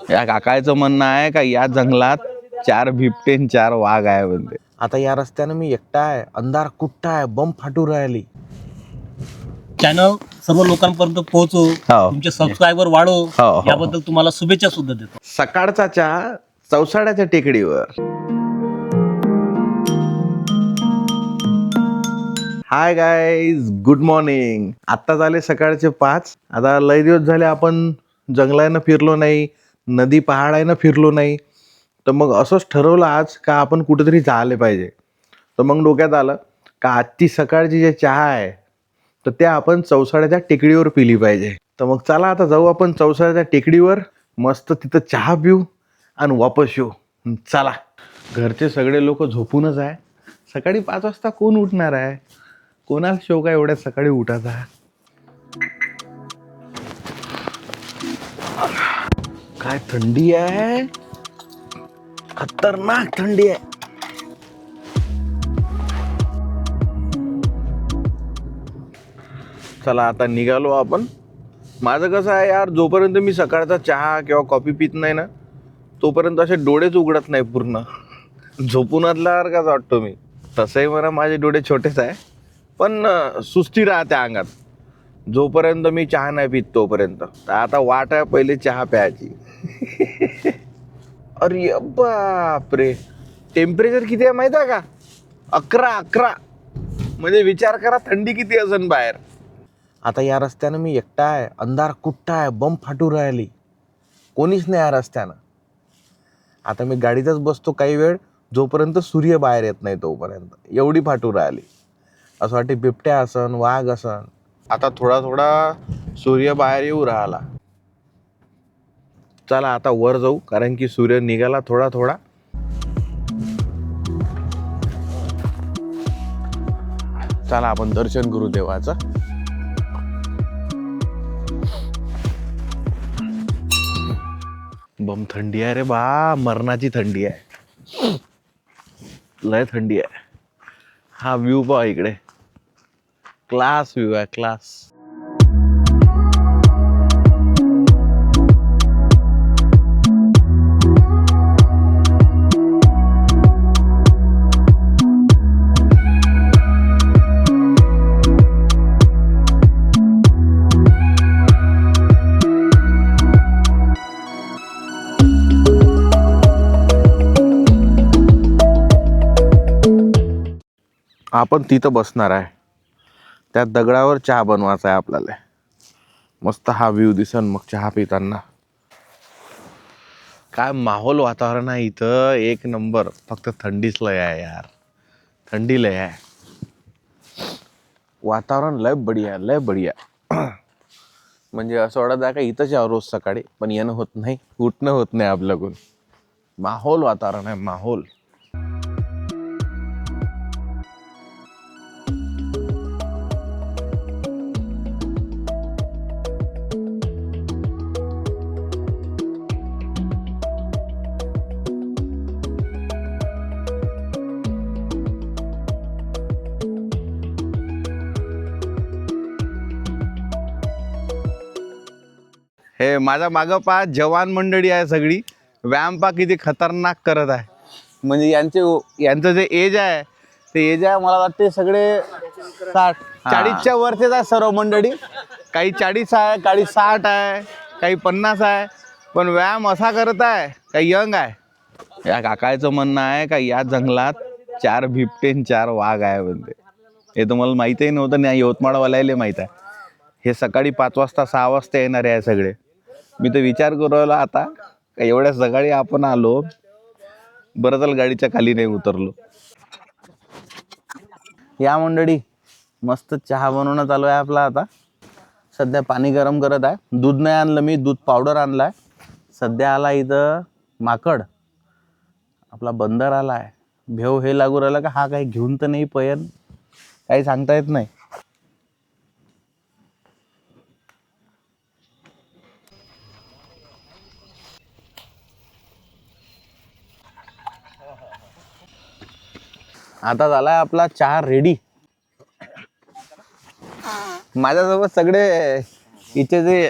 या काकाचं म्हणणं आहे का या जंगलात 4 बिबटे आणि 4 वाघ आहे म्हणते. आता या रस्त्यानं मी एकटा आहे, अंधार कुट्टा आहे, बम फाटू राहिली. चॅनल सर्व लोकांपर्यंत पोहोचो, हो. तुमचे सबस्क्रायबर वाढो, हो. याबद्दल तुम्हाला शुभेच्छा सुद्धा देतो. सकाळचा चहा चौसाड्याच्या टेकडीवर. Hi guys, good morning. आत्ता झाले सकाळचे 5. आता लय दिवस झाले आपण जंगलानं फिरलो नाही, नदी पहाडानं फिरलो नाही. तर मग असंच ठरवलं आज का आपण कुठेतरी जायला पाहिजे. तर मग डोक्यात आलं का आजची सकाळची जे चहा आहे तर त्या आपण चौसाड्याच्या टेकडीवर पिली पाहिजे. तर मग चला आता जाऊ आपण चौसाड्याच्या टेकडीवर, मस्त तिथं चहा पिऊ आणि वापस येऊ. चला. घरचे सगळे लोक झोपूनच आहे. सकाळी 5 वाजता कोण उठणार आहे? कोणाला शौक आहे एवढ्या सकाळी उठायचा? काय थंडी आहे, खतरनाक थंडी आहे. चला आता निघालो आपण. माझं कसं आहे यार, जोपर्यंत मी सकाळचा चहा किंवा कॉफी पित नाही ना तोपर्यंत असे डोळेच उघडत नाही पूर्ण. झोपून असल्यासारखाच वाटतो मी. तसंही मला माझे डोळे छोटेच आहे, पण सुस्ती राहते अंगात जोपर्यंत मी चहा नाही पित तोपर्यंत. तर आता वाट आहे पहिले चहा प्यायची. अरे बापरे, टेम्परेचर किती आहे माहिती आहे का? 11. म्हणजे विचार करा थंडी किती असेल बाहेर. आता या रस्त्यानं मी एकटा आहे, अंधार कुट्टा आहे, बम फाटू राहिली, कोणीच नाही या रस्त्यानं. आता मी गाडीतच बसतो काही वेळ, जोपर्यंत सूर्य बाहेर येत नाही तोपर्यंत. एवढी फाटू राहिली. असं वाटते बिबट्या असन, वाघ असन. आता थोडा थोडा सूर्य बाहेर येऊ राहिला. चला आता वर जाऊ, कारण की सूर्य निघाला थोडा थोडा. चला आपण दर्शन करू देवाचं. बम थंडी आहे रे बा, मरणाची थंडी आहे, लय थंडी आहे. हा व्ह्यू पहा इकडे, क्लास व्ह्यू आहे, क्लास. आपण तिथं बसणार आहे, त्या दगडावर चहा बनवायचा आहे आपल्याला. मस्त हा व्ह्यू दिसन मग चहा पिताना. काय माहोल वातावरण आहे इथं, एक नंबर. फक्त थंडीच लय आहे यार, थंडी लय आहे. वातावरण लय बढिया, लय बढिया. म्हणजे असं वाटत आहे का इथंच यावं रोज सकाळी, पण येणं होत नाही, उठणं होत नाही आपल्याकडून. माहोल वातावरण आहे, माहोल. हे माझ्या मागं पहा जवान मंडळी आहे सगळी. व्यायाम पहा किती खतरनाक करत आहे. म्हणजे यांचं जे एज आहे ते एज आहे मला वाटते सगळे 40च्या वरचेच आहे सर्व मंडळी. काही 40 आहे, काही 60 आहे, काही 50 आहे, पण व्यायाम असा करत आहे काही यंग आहे. या काकाचं म्हणणं आहे का या जंगलात 4 बिबटे आणि 4 वाघ आहे म्हणते. हे तुम्हाला माहीतही नव्हतं ना, यवतमाळवाल्याला माहीत आहे. हे सकाळी 5 वाजता 6 वाजता येणारे आहे सगळे. मी तर विचार करू राहिलो आता का एवढ्या सकाळी आपण आलो, बरं झालं गाडीच्या खाली नाही उतरलो. या मंडळी मस्त चहा बनवणं चालू आहे आपला. आता सध्या पाणी गरम करत आहे. दूध नाही आणलं मी, दूध पावडर आणलाय. सध्या आला इथं माकड, आपला बंदर आला आहे. भेव हे लागू राहिलं का हा काही घेऊन तर नाही पयन, काही सांगता येत नाही. आता झालाय आपला चहा रेडी. माझ्यासोबत सगळे इथे जे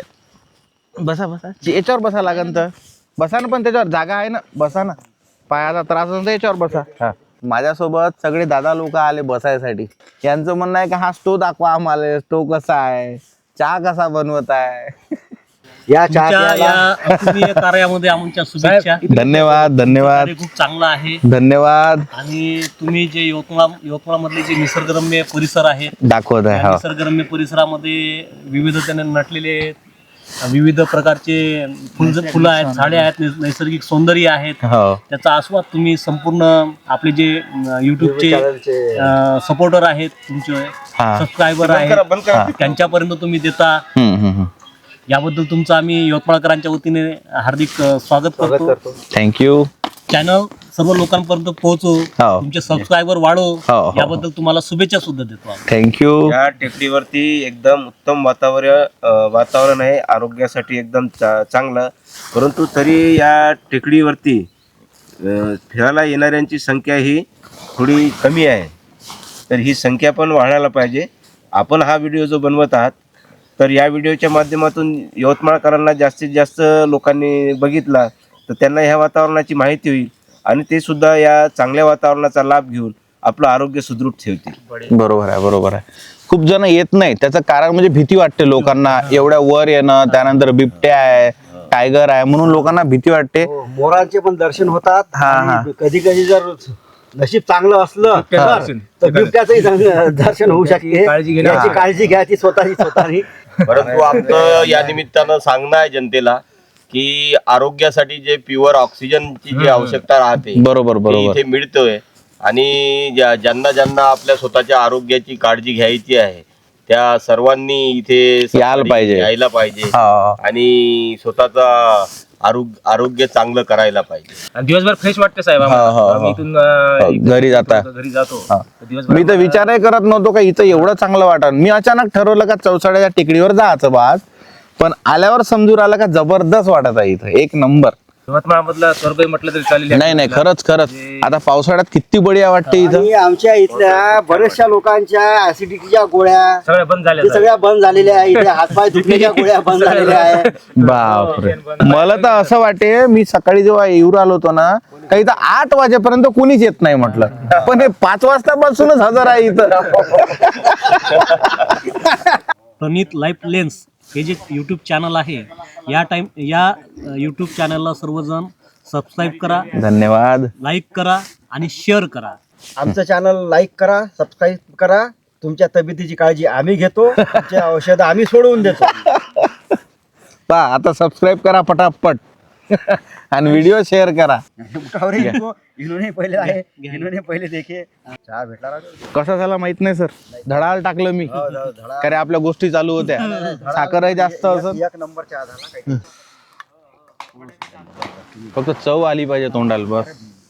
बसा याच्यावर बसा लागन तर बसा ना, पण त्याच्यावर जागा आहे ना, बसा ना. पायाचा त्रास असेल तर याच्यावर बसा. हा. माझ्यासोबत सगळे दादा लोक आले बसायसाठी. यांचं म्हणणं आहे की हा स्टोव दाखवा आम्हाला, स्टोव कसा आहे, चहा कसा बनवत आहे. या तुमच्या या अपूर्वीय कार्यामध्ये आमच्या शुभेच्छा. धन्यवाद धन्यवाद कार्य खूप चांगलं आहे. धन्यवाद. आणि तुम्ही जे यवतमाळमधले जे निसर्गरम्य परिसर आहेत, दाखवत आहे. त्या हो. निसर्गरम्य परिसरामध्ये विविधतेने नटलेले विविध प्रकारचे फुलं आहेत, झाडे आहेत, नैसर्गिक सौंदर्य आहेत. हो. त्याचा आस्वाद तुम्ही संपूर्ण आपले जे युट्यूबचे सपोर्टर आहेत, तुमचे हा. सबस्क्रायबर आहेत, त्यांच्यापर्यंत तुम्ही देता. याबद्दल तुमचं आम्ही यवतमाळकरांच्या वतीने हार्दिक स्वागत करतो. थँक्यू. चॅनल सर्व लोकांपर्यंत पोहोचू, हो. तुमचे सबस्क्रायबर वाढवू, हो. याबद्दल तुम्हाला शुभेच्छा सुद्धा देतो आम्ही. थँक्यू. या टेकडीवरती एकदम उत्तम वातावरण आहे, आरोग्यासाठी एकदम चांगलं. परंतु तरी या टेकडीवरती फिरायला येणाऱ्यांची संख्या ही थोडी कमी आहे. तर ही संख्या पण वाढायला पाहिजे. आपण हा व्हिडिओ जो बनवत आहात, तर या व्हिडिओच्या माध्यमातून यवतमाळकरांना जास्तीत जास्त लोकांनी बघितला तर त्यांना ह्या वातावरणाची माहिती होईल आणि ते सुद्धा या चांगल्या वातावरणाचा लाभ घेऊन आपलं आरोग्य सुदृढ ठेवतील. बरोबर आहे, बरोबर आहे. खूप जण येत नाही, त्याचं कारण म्हणजे भीती वाटते लोकांना, एवढ्या वर येणं, त्यानंतर बिबट्या आहे, टायगर आहे, म्हणून लोकांना भीती वाटते. मोरांचे पण दर्शन होतात. हा, हा. कधी कधी जर नशीब चांगलं असलं तर बिबट्याचंही दर्शन होऊ शकते. याची काळजी घ्यायची स्वतःनी. परंतु आमचं या निमित्तानं सांगणं आहे जनतेला की आरोग्यासाठी जे प्युअर ऑक्सिजनची जी आवश्यकता राहते बरोबर ती बरोबर. इथे मिळतोय. आणि ज्यांना आपल्या स्वतःच्या आरोग्याची काळजी घ्यायची आहे त्या सर्वांनी इथे यायला पाहिजे. यायला पाहिजे हा. आणि स्वतःचा आरोग्य चांगलं करायला पाहिजे. आणि दिवसभर फ्रेश वाटते साहेब हा, हा, आम्हाला. हा. आम्ही इथून घरी जाता. घरी जातो हा. तर दिवसभर मी तर विचारही करत नव्हतो का इथं एवढं चांगलं वाटण. मी अचानक ठरवलं का चौसाड्याच्या टेकडीवर जायचं बा आज. पण आल्यावर समजून आलं का जबरदस्त वाटत आहे इथं, एक नंबर. यवतमाळ मधला स्वर्ग म्हटलं तरी चालेल. नाही नाही, खरंच खरंच. आता पावसाळ्यात किती बढिया वाटते इथं. आणि आमच्या इथल्या बऱ्याचशा लोकांच्या ऍसिडिटीच्या गोळ्या सगळ्या बंद झाल्या ते सगळ्या बंद झालेल्या आहे. इथे हातपाय दुखण्याच्या गोळ्या बंद झालेल्या आहे. बापरे. मला तर असं वाटे, मी सकाळी जेव्हा येऊ आलो होतो ना, काही तर 8 वाजेपर्यंत कोणीच येत नाही म्हटलं, पण हे 5 वाजतापासूनच हजर आहे इथं. प्रणित लाईफ लेन्स हे जे यूट्यूब चॅनल आहे, या यूट्यूब चॅनलला सर्वजण सबस्क्राईब करा, धन्यवाद. लाईक करा आणि शेअर करा. आमचं चॅनल लाईक करा, सबस्क्राईब करा. तुमच्या तब्येतीची काळजी आम्ही घेतो, तुमचे औषधं आम्ही सोडवून देतो. पा आता सबस्क्राईब करा पटापट आणि व्हिडिओ शेअर करा. इन्होंने पहिले देखे चहा भेटला ना. कसा झाला माहित नाही सर, धडाल टाकलं मी. कारण आपल्या गोष्टी चालू होत्या, साखरही जास्त असत. एक नंबर चहा झाला. काही फक्त चव आली पाहिजे तोंडाला, बस.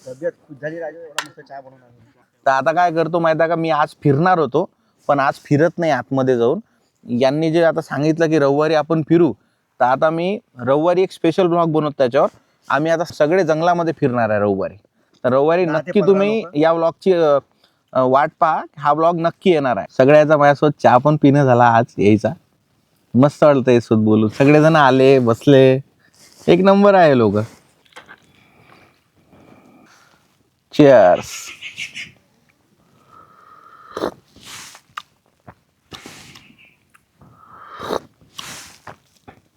तब्येत खुश झाली राजा, एवढा मस्त चहा बनवून आणला. तर आता काय करतो माहिती आहे का, मी आज फिरणार होतो पण आज फिरत नाही आतमध्ये जाऊन. यांनी जे आता सांगितलं की रविवारी आपण फिरू, तर आता मी रविवारी एक स्पेशल ब्लॉग बनवतो त्याच्यावर. आम्ही आता सगळे जंगलामध्ये फिरणार आहे रविवारी. तर रविवारी नक्की तुम्ही या ब्लॉगची वाट पहा, हा ब्लॉग नक्की येणार आहे. सगळ्याचा माझ्यासोबत चहा पण पिणं झाला आज यायचा. मस्त वाटतं यासोबत बोलून. सगळेजण आले, बसले, एक नंबर आहे लोक. चिअर्स.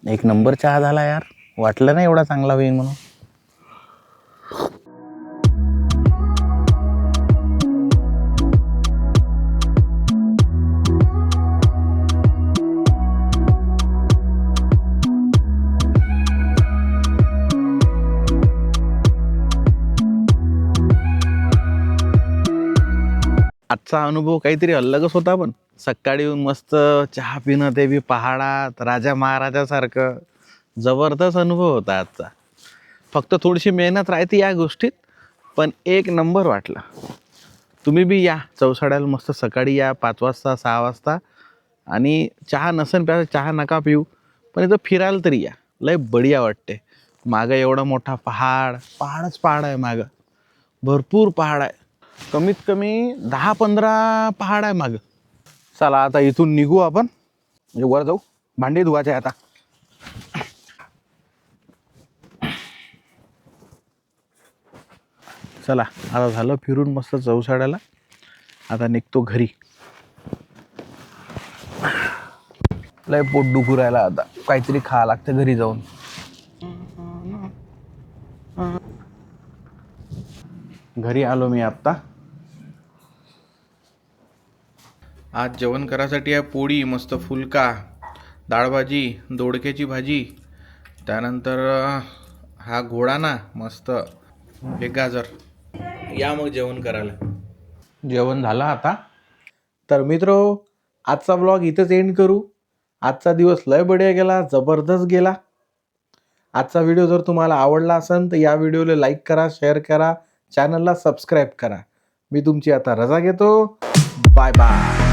एक नंबर चहा झाला यार, वाटलं नाही एवढा चांगला होईल म्हणून. आजचा अनुभव काहीतरी अलगच होता. पण सकाळी येऊन मस्त चहा पिणं, ते बी पहाडात, राजा महाराजासारखं. जबरदस्त अनुभव होता आजचा. फक्त थोडीशी मेहनत राहते या गोष्टीत, पण एक नंबर वाटला. तुम्ही बी या चौसाड्याला, मस्त सकाळी या 5 वाजता 6 वाजता. आणि चहा नसेल प्यायचा, चहा नका पिऊ, पण इथं फिरायला तरी या, लय बढिया वाटते. मागं एवढा मोठा पहाडच पहाड आहे मागं, भरपूर पहाड आहे. कमीत कमी 10-15 पहाड आहे मागं. चला आता इथून निघू आपण, म्हणजे वर जाऊ. भांडी धुवायचे आता. चला आता झालं फिरून मस्त चौसाड्याला. आता निघतो घरी. लय पोट दुखू राहिला आता. काहीतरी खावं लागतं घरी जाऊन. घरी आलो मी आत्ता. आज जेवण करायसाठी आहे पोळी, मस्त फुलका, डाळभाजी, दोडक्याची भाजी, त्यानंतर हा घोडाना मस्त, एक गाजर. या मग जेवण करायला. जेवण झालं आता. तर मित्रो, आजचा ब्लॉग इथंच एंड करू. आजचा दिवस लय बढिया गेला, जबरदस्त गेला. आजचा व्हिडिओ जर तुम्हाला आवडला असेल तर या व्हिडिओला लाईक करा, शेअर करा, चॅनलला सबस्क्राईब करा. मी तुमची आता रजा घेतो. Bye bye.